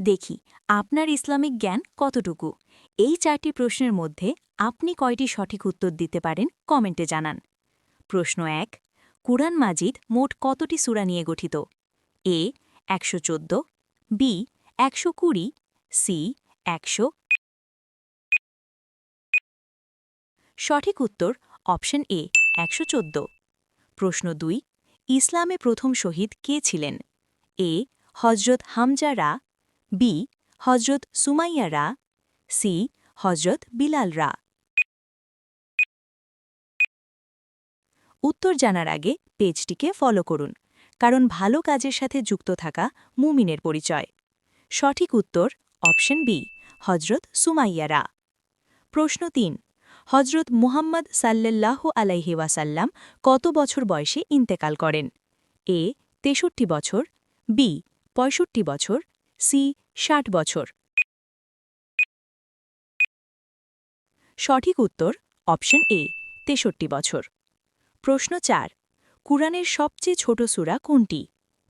দেখি আপনার ইসলামিক জ্ঞান কতটুকু। এই 4টি প্রশ্নের মধ্যে আপনি কয়টি সঠিক উত্তর দিতে পারেন কমেন্টে জানান। প্রশ্ন 1, কুরআন মাজিদ মোট কতটি সূরা নিয়ে গঠিত? এ 114, বি 120, সি 100। সঠিক উত্তর অপশন এ 114। প্রশ্ন 2, ইসলামে প্রথম শহীদ কে ছিলেন? এ হজরত হামজা রা, বি হজরত সুমাইয়া রা, সি হজরত বিলাল রা। উত্তর জানার আগে পেজটিকে ফলো করুন, কারণ ভালো কাজের সাথে যুক্ত থাকা মুমিনের পরিচয়। সঠিক উত্তর অপশন বি হজরত সুমাইয়া রা। প্রশ্ন 3, হজরত মুহাম্মদ সাল্লাল্লাহু আলাইহি ওয়াসাল্লাম কত বছর বয়সে ইন্তেকাল করেন? এ 63 বছর, বি 65 বছর, সি 60 বছর। সঠিক উত্তর অপশন এ 63 বছর। প্রশ্ন 4, কুরআনের সবচেয়ে ছোট সূরা কোনটি?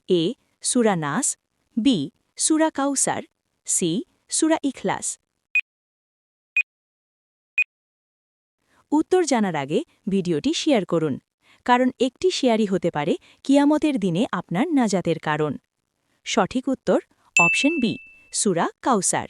এ সূরা নাস, বি সূরা কাউসার, সি সূরা ইখলাস। উত্তর জানার আগে ভিডিওটি শেয়ার করুন, কারণ একটি শেয়ারই হতে পারে কিয়ামতের দিনে আপনার নাজাতের কারণ। সঠিক উত্তর অপশন বি সূরা কাউসার।